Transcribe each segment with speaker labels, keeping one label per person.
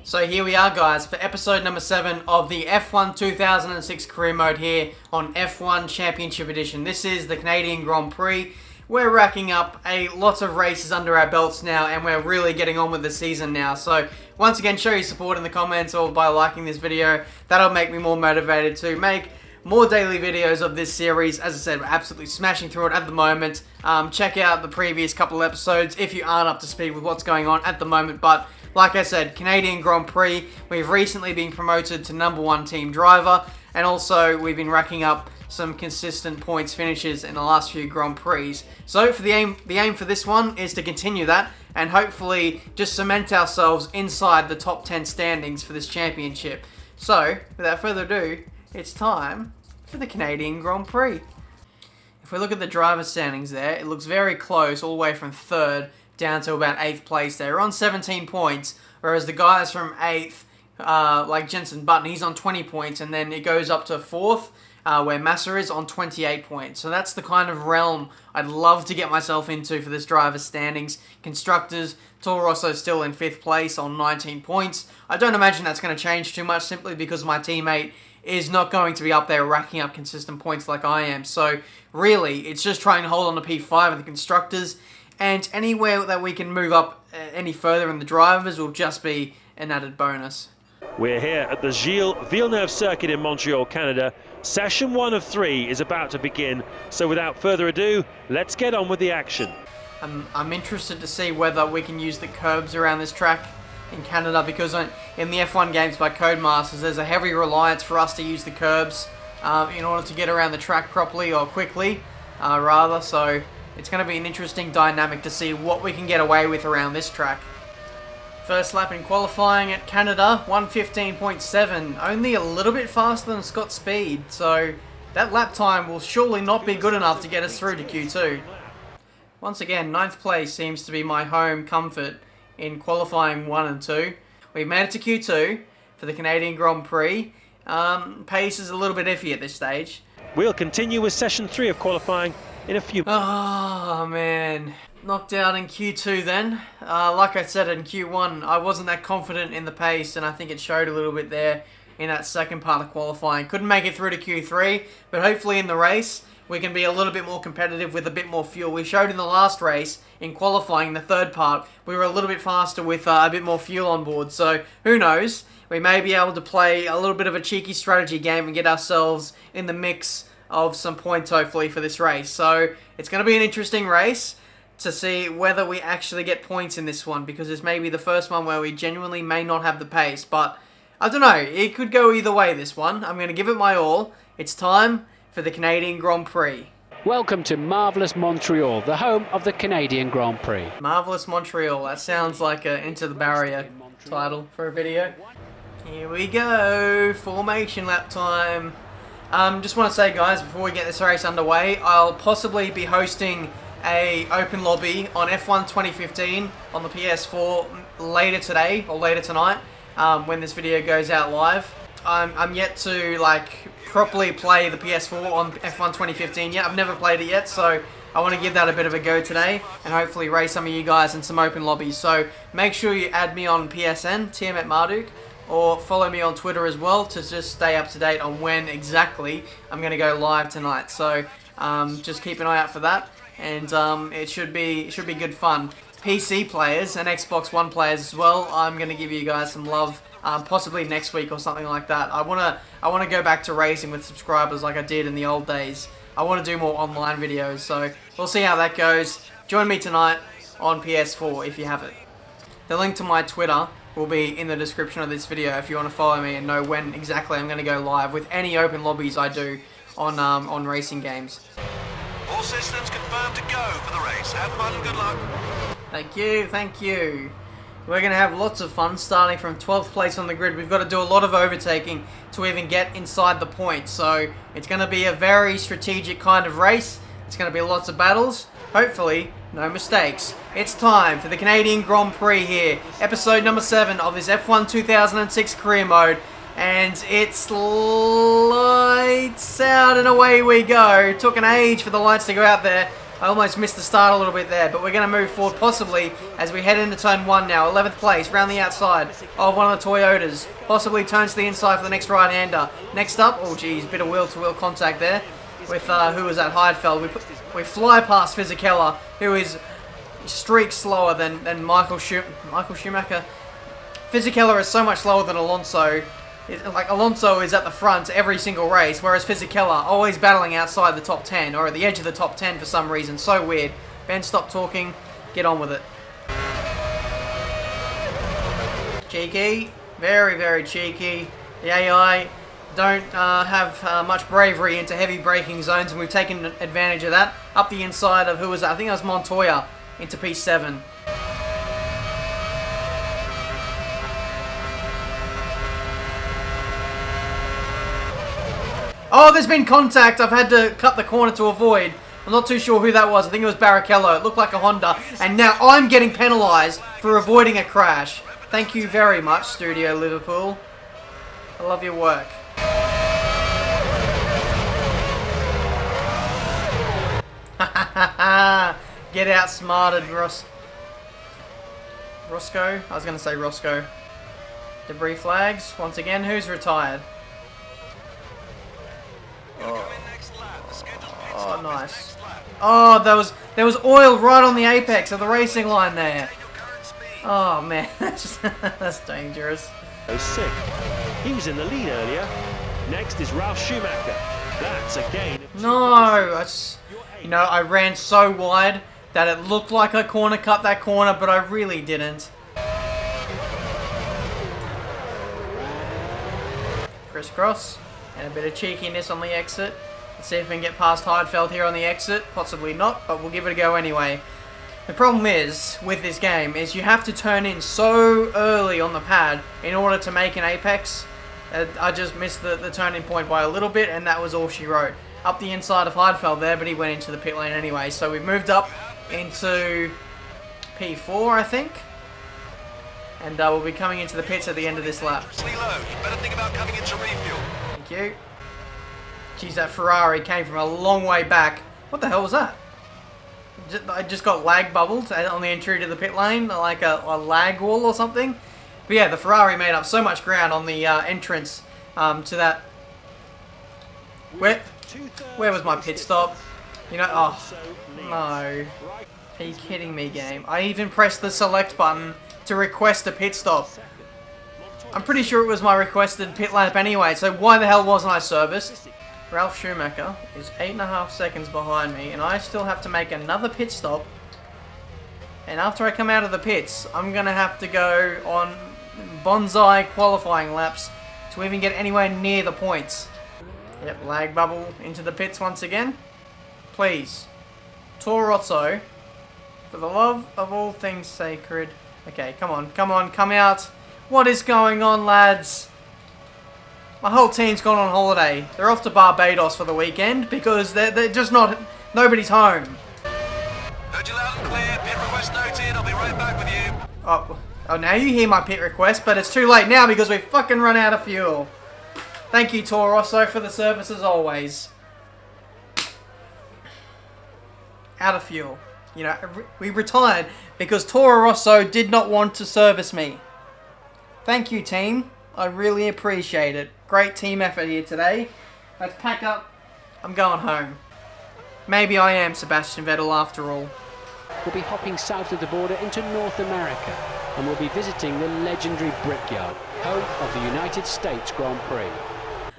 Speaker 1: So here we are, guys, for episode number 7 of the F1 2006 career mode here on F1 Championship Edition. This is the Canadian Grand Prix. We're racking up lots of races under our belts now, and we're really getting on with the season now. So once again, show your support in the comments or by liking this video. That'll make me more motivated to make more daily videos of this series. As I said, we're absolutely smashing through it at the moment. Check out the previous couple of episodes if you aren't up to speed with what's going on at the moment. But like I said, Canadian Grand Prix, we've recently been promoted to #1 team driver, and also we've been racking up some consistent points finishes in the last few Grand Prix. So for the aim for this one is to continue that and hopefully just cement ourselves inside the top 10 standings for this championship. So without further ado, it's time for the Canadian Grand Prix. If we look at the driver standings there, it looks very close all the way from 3rd down to about 8th place there. We're on 17 points, whereas the guys from 8th, like Jenson Button, he's on 20 points, and then it goes up to 4th, where Massa is on 28 points. So that's the kind of realm I'd love to get myself into for this driver standings. Constructors, Toro Rosso still in 5th place on 19 points. I don't imagine that's going to change too much simply because my teammate is not going to be up there racking up consistent points like I am. So really, it's just trying to hold on to P5 of the Constructors, and anywhere that we can move up any further in the drivers will just be an added bonus.
Speaker 2: We're here at the Gilles Villeneuve circuit in Montreal, Canada. Session 1 of 3 is about to begin, so without further ado, let's get on with the action.
Speaker 1: I'm interested to see whether we can use the curbs around this track in Canada, because in the F1 games by Codemasters, there's a heavy reliance for us to use the curbs in order to get around the track properly, or quickly, rather. So it's going to be an interesting dynamic to see what we can get away with around this track. First lap in qualifying at Canada, 1:15.7, only a little bit faster than Scott's speed, so that lap time will surely not be good enough to get us through to Q2. Once again, 9th place seems to be my home comfort in qualifying 1 and 2. We've made it to Q2 for the Canadian Grand Prix. Pace is a little bit iffy at this stage.
Speaker 2: We'll continue with session 3 of qualifying in a few.
Speaker 1: Oh man, knocked out in Q2 then. Like I said in Q1, I wasn't that confident in the pace, and I think it showed a little bit there in that second part of qualifying. Couldn't make it through to Q3, but hopefully in the race we can be a little bit more competitive with a bit more fuel. We showed in the last race, in qualifying, the third part, we were a little bit faster with a bit more fuel on board. So who knows, we may be able to play a little bit of a cheeky strategy game and get ourselves in the mix of some points hopefully for this race. So it's going to be an interesting race to see whether we actually get points in this one, because this may be the first one where we genuinely may not have the pace. But I don't know, it could go either way, this one. I'm going to give it my all. It's time for the Canadian Grand Prix.
Speaker 3: Welcome to Marvellous Montreal, the home of the Canadian Grand Prix.
Speaker 1: Marvellous Montreal, that sounds like a Into the Barrier title for a video. Here we go, formation lap time. Just want to say, guys, before we get this race underway, I'll possibly be hosting a open lobby on F1 2015 on the PS4 later today or later tonight, when this video goes out live. I'm yet to properly play the PS4 on F1 2015 yet. I've never played it yet, so I want to give that a bit of a go today and hopefully race some of you guys in some open lobbies. So make sure you add me on PSN, Tiametmarduk, or follow me on Twitter as well to just stay up to date on when exactly I'm going to go live tonight. So just keep an eye out for that, and it should be good fun. PC players and Xbox One players as well, I'm going to give you guys some love, possibly next week or something like that. I wanna go back to racing with subscribers like I did in the old days. I want to do more online videos, so we'll see how that goes. Join me tonight on PS4 if you have it. The link to my Twitter will be in the description of this video if you want to follow me and know when exactly I'm going to go live with any open lobbies I do on racing games.
Speaker 4: All systems confirmed to go for the race. Have fun and good luck.
Speaker 1: Thank you, thank you. We're going to have lots of fun starting from 12th place on the grid. We've got to do a lot of overtaking to even get inside the points. So it's going to be a very strategic kind of race. It's going to be lots of battles. Hopefully, no mistakes. It's time for the Canadian Grand Prix here. Episode number 7 of this F1 2006 career mode. And it's lights out and away we go. Took an age for the lights to go out there. I almost missed the start a little bit there, but we're going to move forward possibly as we head into turn 1 now. 11th place, round the outside of one of the Toyotas. Possibly turns to the inside for the next right-hander. Next up, oh geez, bit of wheel-to-wheel contact there with, who was that, Heidfeld. We fly past Fisichella, who is streaks slower than Michael Schumacher. Fisichella is so much slower than Alonso. Like, Alonso is at the front every single race, whereas Fisichella always battling outside the top 10, or at the edge of the top 10 for some reason. So weird. Ben, stop talking. Get on with it. Cheeky. Very, very cheeky. The AI don't have much bravery into heavy braking zones, and we've taken advantage of that. Up the inside of, who was that? I think that was Montoya into P7. Oh, there's been contact. I've had to cut the corner to avoid. I'm not too sure who that was. I think it was Barrichello. It looked like a Honda. And now I'm getting penalised for avoiding a crash. Thank you very much, Studio Liverpool. I love your work. Get outsmarted, Roscoe. I was going to say Roscoe. Debris flags. Once again, who's retired? Oh, nice. Oh, there was oil right on the apex of the racing line there. Oh man, that's dangerous.
Speaker 2: Oh, sick. He was in the lead earlier. Next is Ralf Schumacher. That's a gain.
Speaker 1: No, you know, I ran so wide that it looked like I corner cut that corner, but I really didn't. Crisscross. And a bit of cheekiness on the exit. Let's see if we can get past Heidfeld here on the exit. Possibly not, but we'll give it a go anyway. The problem is, with this game, is you have to turn in so early on the pad in order to make an apex. I just missed the turning point by a little bit, and that was all she wrote. Up the inside of Heidfeld there, but he went into the pit lane anyway. So we've moved up into P4, I think. And we'll be coming into the pits at the end of this lap.
Speaker 4: Better think about coming into refuel.
Speaker 1: Thank you. Jeez, that Ferrari came from a long way back. What the hell was that? I just got lag bubbled on the entry to the pit lane, like a lag wall or something. But yeah, the Ferrari made up so much ground on the entrance to that. Where was my pit stop? You know, oh, no. Are you kidding me, game? I even pressed the select button to request a pit stop. I'm pretty sure it was my requested pit lap anyway, so why the hell wasn't I serviced? Ralf Schumacher is 8.5 seconds behind me, and I still have to make another pit stop. And after I come out of the pits, I'm going to have to go on bonsai qualifying laps to even get anywhere near the points. Yep, lag bubble into the pits once again. Please. Toro Rosso, for the love of all things sacred. Okay, come on, come out. What is going on, lads? My whole team's gone on holiday. They're off to Barbados for the weekend because they're just not... Nobody's home.
Speaker 4: Heard you loud and clear. Pit request noted. I'll be right back with you.
Speaker 1: Oh, now you hear my pit request, but it's too late now because we fucking run out of fuel. Thank you, Toro Rosso, for the service as always. Out of fuel. You know, we retired because Toro Rosso did not want to service me. Thank you, team. I really appreciate it. Great team effort here today. Let's pack up. I'm going home. Maybe I am Sebastian Vettel after all.
Speaker 3: We'll be hopping south of the border into North America, and we'll be visiting the legendary Brickyard, home of the United States Grand Prix.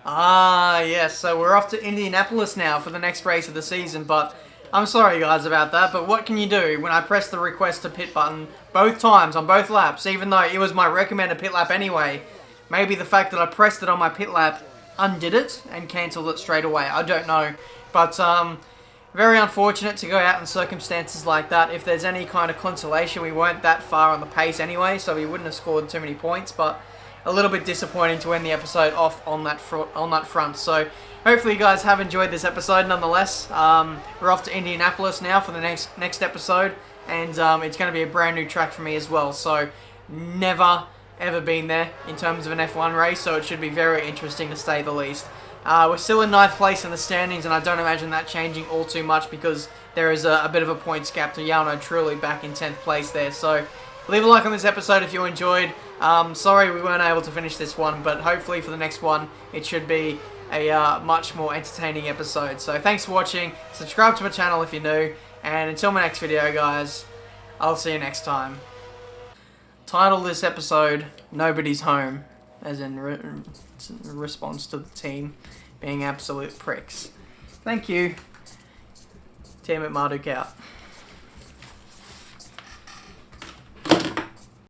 Speaker 1: Ah, yes. So we're off to Indianapolis now for the next race of the season, but I'm sorry guys about that, but what can you do when I press the request to pit button both times on both laps, even though it was my recommended pit lap anyway? Maybe the fact that I pressed it on my pit lap undid it and cancelled it straight away. I don't know. But very unfortunate to go out in circumstances like that. If there's any kind of consolation, we weren't that far on the pace anyway, so we wouldn't have scored too many points. But a little bit disappointing to end the episode off on that front. So hopefully you guys have enjoyed this episode nonetheless. We're off to Indianapolis now for the next episode, and it's going to be a brand new track for me as well. So never ever been there in terms of an F1 race, so it should be very interesting to say the least. We're still in 9th place in the standings, and I don't imagine that changing all too much because there is a bit of a points gap to Yano Truly back in 10th place there. So leave a like on this episode if you enjoyed. Sorry we weren't able to finish this one, but hopefully for the next one it should be a much more entertaining episode. So thanks for watching. Subscribe to my channel if you're new. And until my next video, guys, I'll see you next time. Title this episode, Nobody's Home, as in response to the team being absolute pricks. Thank you. Tiametmarduk out.